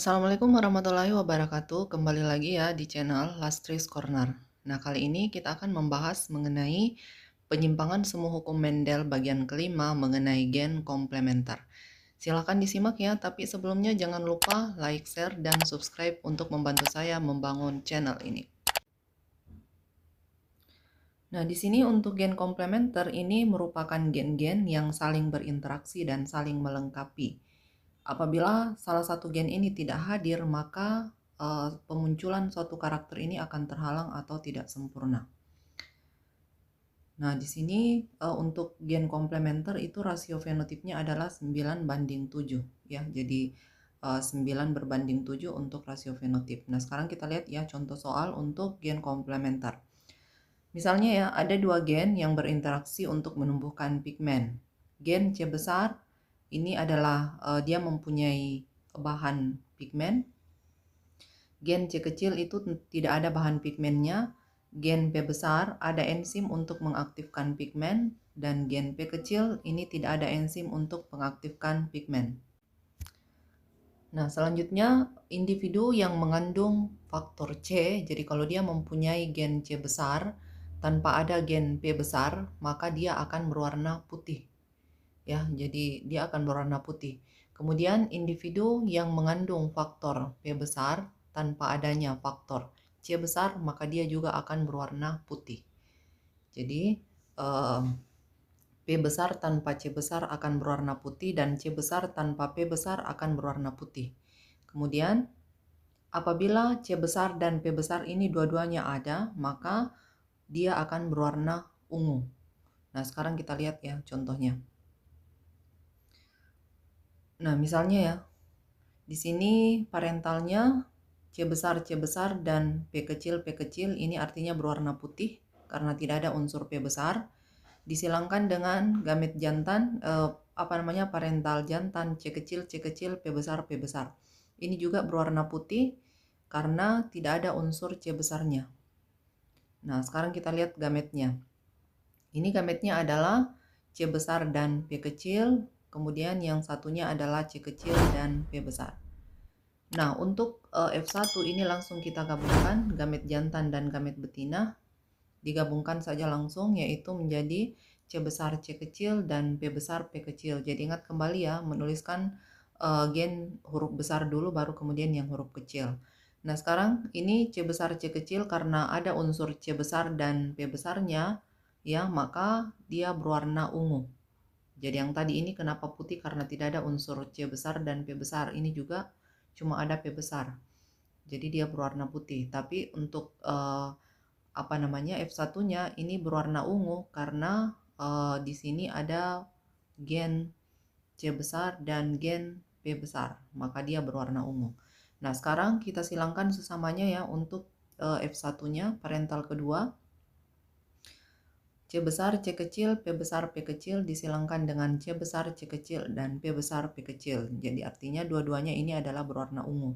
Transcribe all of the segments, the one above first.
Assalamualaikum warahmatullahi wabarakatuh. Kembali lagi ya di channel Lastris Corner. Nah, kali ini kita akan membahas mengenai penyimpangan semu hukum Mendel bagian kelima mengenai gen komplementer. Silahkan disimak ya, tapi sebelumnya jangan lupa like, share, dan subscribe untuk membantu saya membangun channel ini. Nah, di sini untuk gen komplementer ini merupakan gen-gen yang saling berinteraksi dan saling melengkapi. Apabila salah satu gen ini tidak hadir, maka pemunculan suatu karakter ini akan terhalang atau tidak sempurna. Nah, di sini untuk gen komplementer itu rasio fenotipnya adalah 9:7 ya. Jadi 9 berbanding 7 untuk rasio fenotip. Nah, sekarang kita lihat ya contoh soal untuk gen komplementer. Misalnya ya, ada dua gen yang berinteraksi untuk menumbuhkan pigmen. Gen C besar ini adalah dia mempunyai bahan pigmen. Gen C kecil itu tidak ada bahan pigmennya. Gen P besar ada enzim untuk mengaktifkan pigmen, dan gen P kecil ini tidak ada enzim untuk mengaktifkan pigmen. Nah, selanjutnya individu yang mengandung faktor C, jadi kalau dia mempunyai gen C besar tanpa ada gen P besar, maka dia akan berwarna putih. Ya, jadi dia akan berwarna putih. Kemudian individu yang mengandung faktor P besar tanpa adanya faktor C besar, maka dia juga akan berwarna putih. Jadi P besar tanpa C besar akan berwarna putih, dan C besar tanpa P besar akan berwarna putih. Kemudian apabila C besar dan P besar ini dua-duanya ada, maka dia akan berwarna ungu. Nah, sekarang kita lihat ya contohnya. Nah, misalnya ya, di sini parentalnya C besar dan P kecil ini artinya berwarna putih karena tidak ada unsur P besar. Disilangkan dengan gamet jantan, parental jantan C kecil, P besar. Ini juga berwarna putih karena tidak ada unsur C besarnya. Nah, sekarang kita lihat gametnya. Ini gametnya adalah C besar dan P kecil, kemudian yang satunya adalah C kecil dan P besar. Nah, untuk F1 ini langsung kita gabungkan gamet jantan dan gamet betina. Digabungkan saja langsung, yaitu menjadi C besar C kecil dan P besar P kecil. Jadi ingat kembali ya, menuliskan gen huruf besar dulu baru kemudian yang huruf kecil. Nah, sekarang ini C besar C kecil karena ada unsur C besar dan P besarnya ya, maka dia berwarna ungu. Jadi yang tadi ini kenapa putih, karena tidak ada unsur C besar dan P besar. Ini juga cuma ada P besar. Jadi dia berwarna putih. Tapi untuk F1-nya ini berwarna ungu karena di sini ada gen C besar dan gen P besar, maka dia berwarna ungu. Nah, sekarang kita silangkan sesamanya ya untuk F1-nya, parental kedua. C besar C kecil, P besar P kecil disilangkan dengan C besar C kecil dan P besar P kecil. Jadi artinya dua-duanya ini adalah berwarna ungu.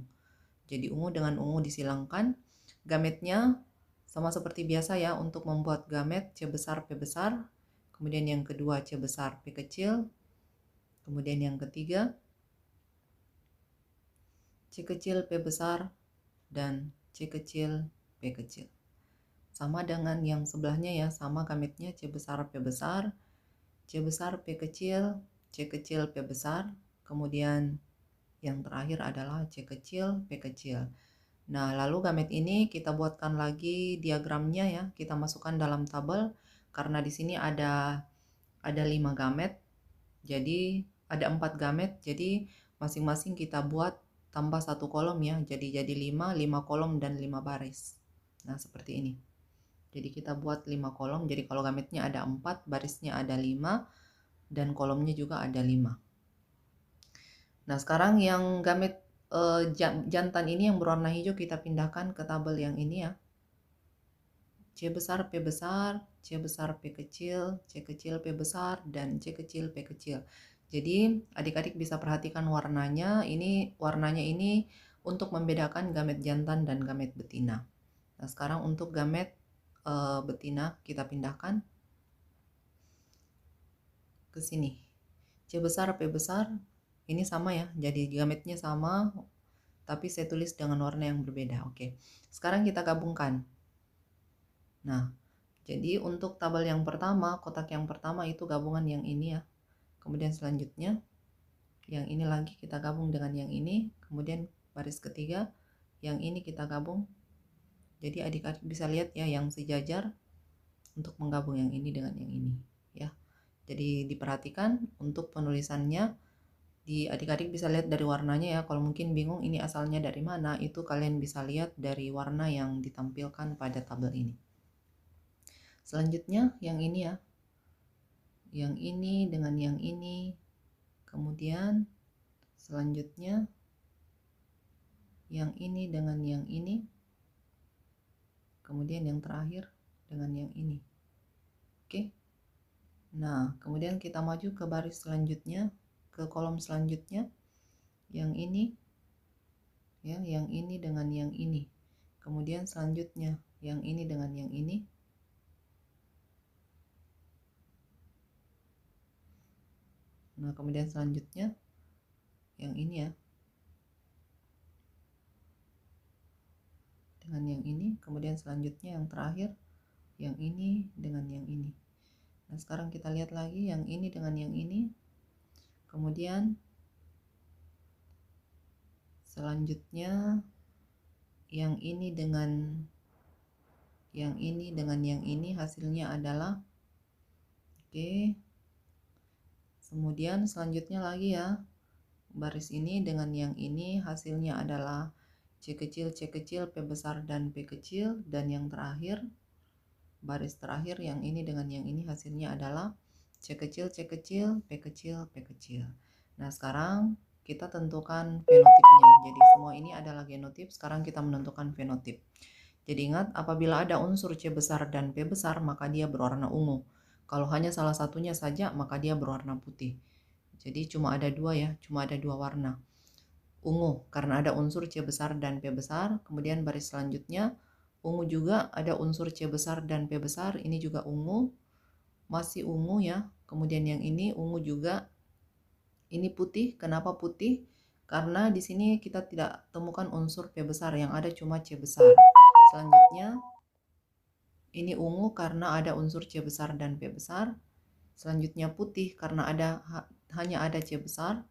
Jadi ungu dengan ungu disilangkan. Gametnya sama seperti biasa ya, untuk membuat gamet C besar P besar, kemudian yang kedua C besar P kecil, kemudian yang ketiga C kecil P besar dan C kecil P kecil. Sama dengan yang sebelahnya ya, sama gametnya C besar P besar, C besar P kecil, C kecil P besar, kemudian yang terakhir adalah C kecil P kecil. Nah, lalu gamet ini kita buatkan lagi diagramnya ya, kita masukkan dalam tabel karena di sini ada 5 gamet. Jadi ada 4 gamet, jadi masing-masing kita buat tambah 1 kolom ya. Jadi 5 kolom dan 5 baris. Nah, seperti ini. Jadi kita buat 5 kolom. Jadi kalau gametnya ada 4, barisnya ada 5 dan kolomnya juga ada 5. Nah, sekarang yang gamet jantan ini yang berwarna hijau kita pindahkan ke tabel yang ini ya. C besar P besar, C besar P kecil, C kecil P besar, dan C kecil P kecil. Jadi adik-adik bisa perhatikan warnanya. Warnanya ini untuk membedakan gamet jantan dan gamet betina. Nah, sekarang untuk gamet betina kita pindahkan ke sini. C besar P besar ini sama ya. Jadi gametnya sama. tapi saya tulis dengan warna yang berbeda. Oke, sekarang kita gabungkan. Nah, jadi untuk tabel yang pertama, kotak yang pertama itu gabungan yang ini ya. Kemudian selanjutnya yang ini lagi kita gabung dengan yang ini, kemudian baris ketiga yang ini kita gabung. Jadi adik-adik bisa lihat ya yang sejajar untuk menggabung yang ini dengan yang ini ya. Jadi diperhatikan untuk penulisannya, di adik-adik bisa lihat dari warnanya ya. Kalau mungkin bingung ini asalnya dari mana, itu kalian bisa lihat dari warna yang ditampilkan pada tabel ini. Selanjutnya yang ini ya, yang ini dengan yang ini, kemudian selanjutnya yang ini dengan yang ini, kemudian yang terakhir dengan yang ini. Oke, nah kemudian kita maju ke baris selanjutnya, ke kolom selanjutnya, yang ini ya, yang ini dengan yang ini, kemudian selanjutnya yang ini dengan yang ini, nah kemudian selanjutnya yang ini ya dengan yang ini, kemudian selanjutnya yang terakhir yang ini dengan yang ini. Nah sekarang kita lihat lagi yang ini dengan yang ini, kemudian selanjutnya yang ini dengan yang ini dengan yang ini, hasilnya adalah oke. Kemudian selanjutnya lagi ya, baris ini dengan yang ini hasilnya adalah C kecil, C kecil, P besar, dan P kecil. Dan yang terakhir, baris terakhir yang ini dengan yang ini hasilnya adalah C kecil, C kecil, P kecil, P kecil. Nah sekarang kita tentukan fenotipnya. Jadi semua ini adalah genotip, sekarang kita menentukan fenotip. Jadi ingat, apabila ada unsur C besar dan P besar maka dia berwarna ungu. Kalau hanya salah satunya saja maka dia berwarna putih. Jadi cuma ada dua ya, cuma ada dua warna. Ungu karena ada unsur C besar dan P besar, kemudian baris selanjutnya ungu juga ada unsur C besar dan P besar, ini juga ungu, masih ungu ya. Kemudian yang ini ungu juga, ini putih. Kenapa putih? Karena di sini kita tidak temukan unsur P besar, yang ada cuma C besar. Selanjutnya ini ungu karena ada unsur C besar dan P besar. Selanjutnya putih karena hanya ada C besar.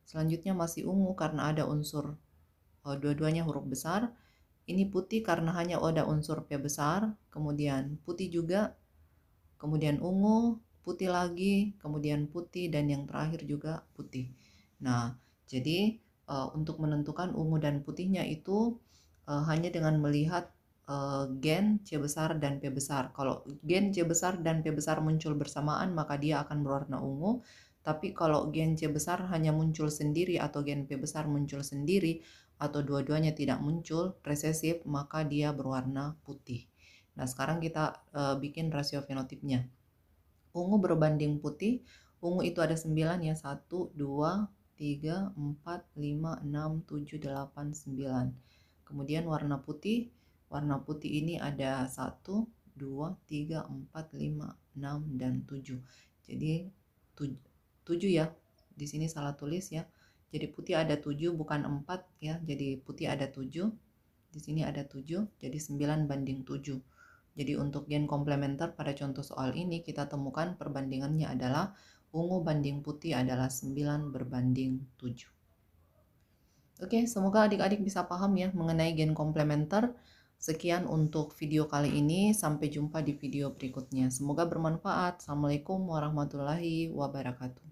Selanjutnya masih ungu karena ada unsur dua-duanya huruf besar. Ini putih karena hanya ada unsur P besar. Kemudian putih juga, kemudian ungu, putih lagi, kemudian putih, dan yang terakhir juga putih. Nah, jadi untuk menentukan ungu dan putihnya itu hanya dengan melihat gen C besar dan P besar. Kalau gen C besar dan P besar muncul bersamaan maka dia akan berwarna ungu. Tapi kalau gen C besar hanya muncul sendiri atau gen P besar muncul sendiri atau dua-duanya tidak muncul resesif, maka dia berwarna putih. Nah sekarang kita bikin rasio fenotipnya. Ungu berbanding putih, ungu itu ada 9 ya, 1, 2, 3, 4, 5, 6, 7, 8, 9. Kemudian warna putih ini ada 1, 2, 3, 4, 5, 6, dan 7. Jadi 7 ya, di sini salah tulis ya. Jadi putih ada 7 bukan 4 ya, jadi putih ada 7. Di sini ada 7, jadi 9 banding 7. Jadi untuk gen komplementer pada contoh soal ini kita temukan perbandingannya adalah ungu banding putih adalah 9 berbanding 7. Oke, semoga adik-adik bisa paham ya mengenai gen komplementer. Sekian untuk video kali ini, sampai jumpa di video berikutnya. Semoga bermanfaat. Assalamualaikum warahmatullahi wabarakatuh.